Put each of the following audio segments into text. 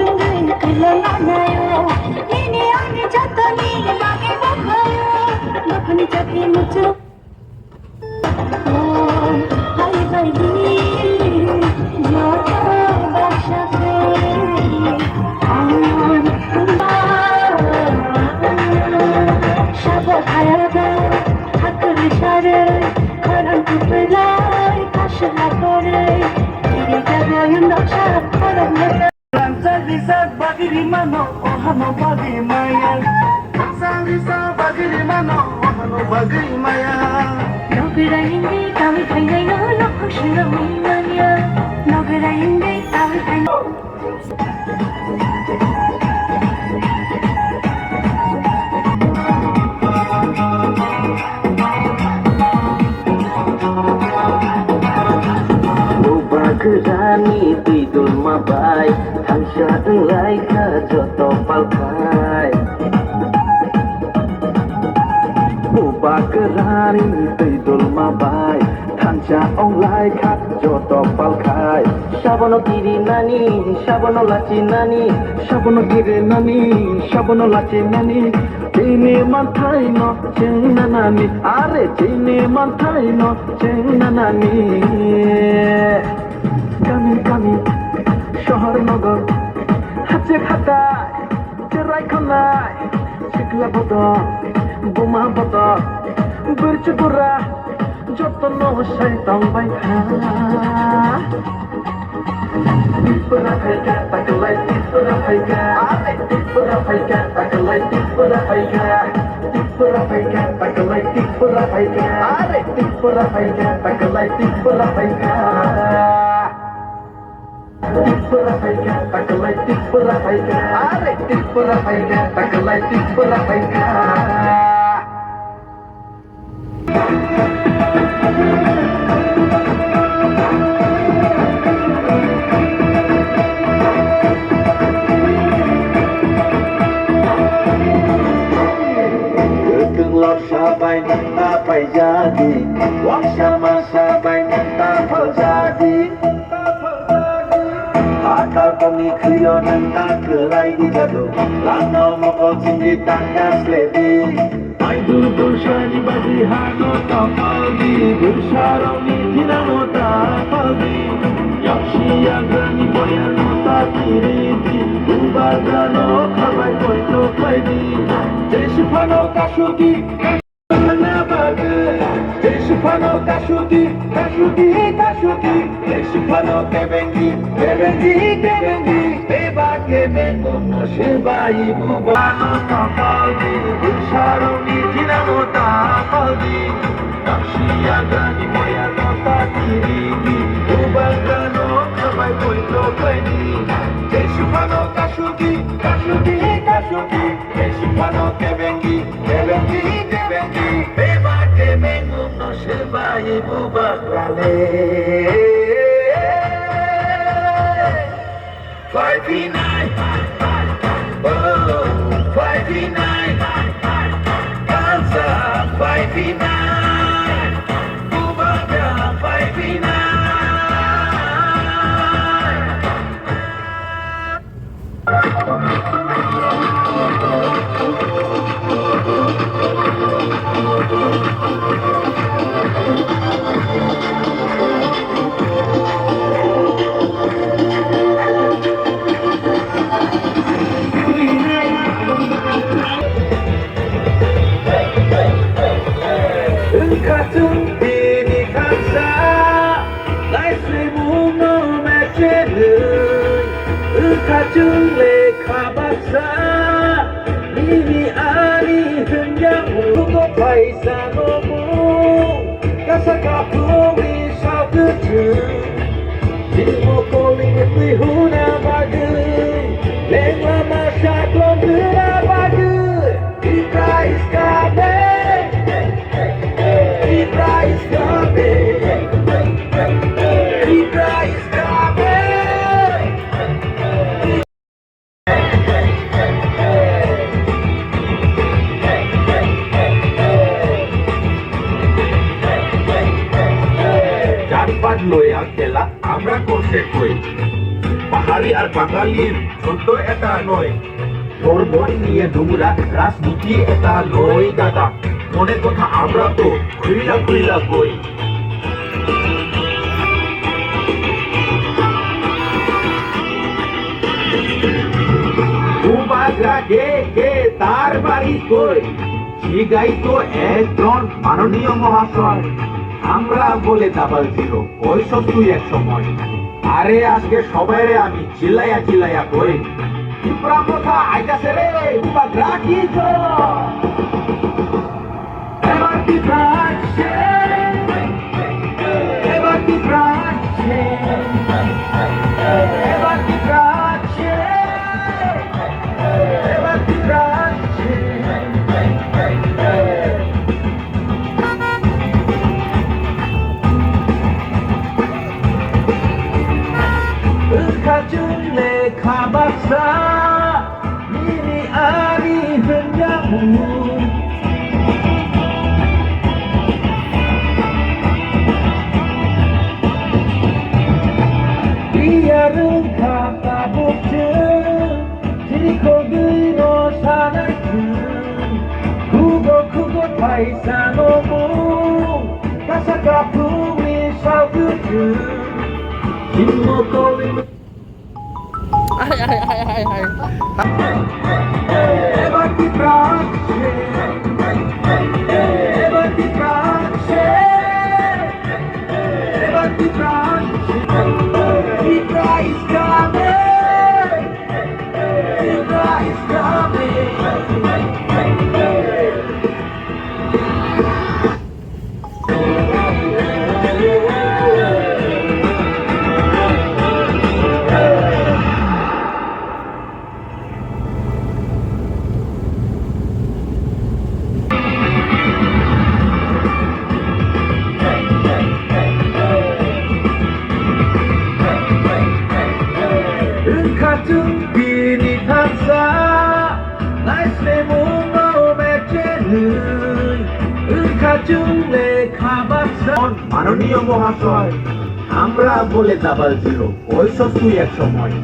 Chungin Kilanayo, Nini Ani Chatani, Magi Bakayo, Bakuni Chati Muchu. Oh, Hai Baby, Yota Bashake, Shabo Hayada, Hakuri Share, Karan Kupilai, Kashila Kore, Iri Gaboyan Daksha, Karan Mata. Lisa bagiri mano ohano bagi maya Lisa bagiri mano ohano bagi maya Nogara hindi kami kaya no lokoshira maya Nogara hindi kami kaya Kerani tidur mabai Tansya englai ke joto palkai Ubah kerani tidur mabai Tansya englai ke joto palkai Shabono kiri nani, shabono laci nani Shabono kiri nani, shabono laci nani Cini mantai no cina nani Are cini mantai no cina nani Kami শহর নগর হাতে খাতায় চেরাই খানায় শিখলা বদক বোমা বদক বীরচ গোরা যত নশাই তংবাই খা Tipura faika takalai tipura faika Tipura faika takalai tipura faika Tipura faika takalai tipura faika Tipura faika takalai tipura faika Tipura faika takalai tipura faika Tipura faika takalai tipura faika Sabai apa jadi Wang sama sabai tak jadi Akal kami krio dan tak kelai di jadu Lano mokok tinggi tangga slebi Ai tur shani bagi hano tapaldi Bersaroni tinano tapaldi Yakshi agrani boyano tapiriti Ubadano kabai koito kaidi Desipano kashuti Desipano kashuti Desipano kebengi Beba kebengo no sheba ibu Bano tapaldi Bersaroni tinano tapaldi Yakshi agrani boyano tapiriti Ubadano kabai koito kaidi Desipano kashuti Desipano kebengi Beba kebengo no sheba ibu bakale 5v9 Oh 5v9 Kansa 5v9 Bubaga 5v9 Katun dini kansa Lai semu no mecene Katun le kabasa Nini ani henjang Ugo paisa nomu Kasaka pumi sao ketu Dimo koling etui huna bagi Leng lama syaklon gera bagi Ika iskabe বাড়ি আর বাঙালির ছোট্ট এটা নয়, তোর বই নিয়ে নোংরা রাজনীতি এটা নয় দাদা, মনে কথা আমরা তো খুইলা খুইলা বই। কে কে তার বাড়ি কই, শিগাই তো একজন মাননীয় মহাশয়, আমরা বলে ডাবল জিরো ওই সব তুই এক সময়। আরে আজকে সবাই আমি চিল্লাইয়া চিল্লাইয়া কই, পিঁপড়া কথা আইতাছে রে বাবা রাখি তো এবার পিঁপড়া আসছে, এবার পিঁপড়া আসছে, এবার পিঁপড়া আসছে, এবার পিঁপড়া আসছে। 가줄래 가봤사 미리 아니 흔냐고 이야를 가까보트 지리코그로 사나이트 구고 크고 파이사노무 가사가 품이 사우드 김모토리 Ever keep rocking, ever keep rocking, ever keep rocking. Keep is coming, keep is coming. 같은 비니 탑사 나이스 무노 매체는 같은 내 가봤사 মাননীয় মহাশয়, আমরা বলে ডাবল জিরো ওই সব তুই এক সময়।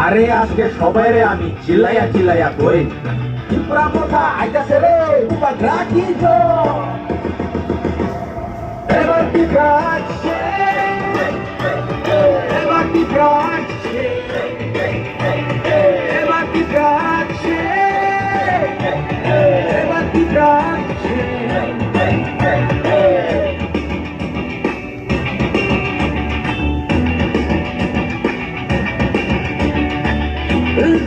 আরে আজকে সবাই আমি চিল্লাইয়া চিল্লাইয়া কই, পিঁপড়া কথা আইতাছে রে বাবা রাখি তো এবার পিঁপড়া আসছে, এবার পিঁপড়া আসছে, এবার পিঁপড়া আসছে, এবার পিঁপড়া আসছে।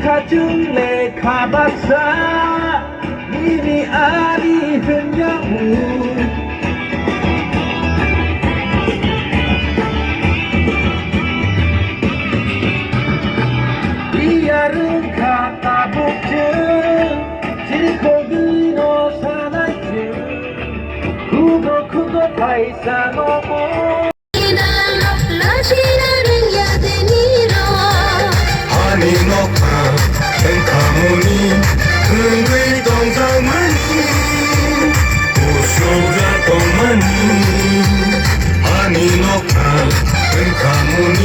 가줄래 가봤사 미리 아니 흔냐고 이야를 가까보트 지리코그로 사나이트 구고 크고 파이사노모 한인옥화 뱅카모니 흥의동상만이 우쇼가 똥만이 한인옥화 뱅카모니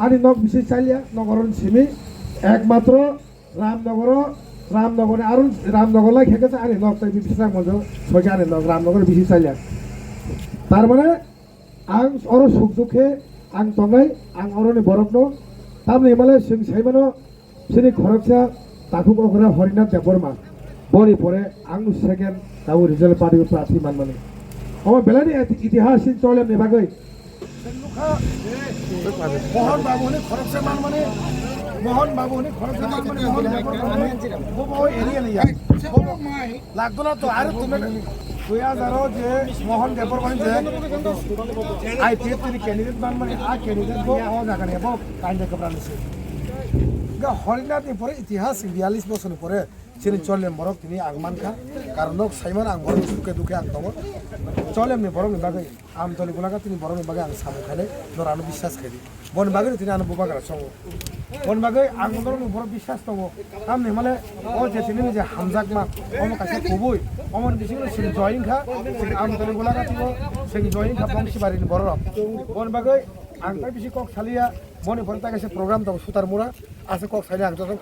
আনি নক বিশেষ চাইলিয়া নগরন সিমি একমাত্র রামনগরে আরো রামনগরলাই খেকেছে আনি নক তাই বিশেষ মজা সকে আনি নক রামনগর বিশেষ চাইলিয়া তার মানে আং অর সুখ দুঃখে আং তংনাই আং অরনি বরফনো তামনে হিমালয় সিং সাইমানো সিনি খরকসা তাকুক অগরা হরিনাথ দেববর্মা বরি পরে আং সেকেন্ড তাও রিজাল্ট পার্টি প্রার্থী মানমানে আমার বেলানি ইতিহাস চলে নেবাগৈ মোহন বাবু হলে খরচা মান মানে মোহন বাবু হলে খরচা মান মানে মোহন এরিয়া নেই লাগতো না তো আর তুমি কইয়া জানো যে মোহন দেবর মানে যে আইপিএফ তিনি ক্যান্ডিডেট মান মানে আ ক্যান্ডিডেট গো ও জায়গা নেব কাইন্ডে কবরা নিছে হরিনাথ নি পরে ইতিহাস 42 বছর পরে তিনি চলেন বরক তিনি আগমান খা কারণ লোক সাইমান আং বড় সুখে দুঃখে আং দব চলেন নি বরক বাগে আমতলি গুলাকা তিনি বরক বাগে আং সামু খালে নরানো বিশ্বাস খাই বন বাগে তিনি আনো বুবাগারা সঙ্গ বন বাগে আং বরক বড় বিশ্বাস দব আমনে মানে ও যে তিনি যে হামজাক মা অম কাছে কবই অমন বেশি করে সিং জয়িং খা আমতলি গুলাকা তিনি সিং জয়িং খা বংশী বাড়ি বড় বন বাগে আং তাই বেশি কক সালিয়া মনে পড়ে তাকে প্রোগ্রাম দব সুতার মুরা আছে কক সালিয়া আং যখন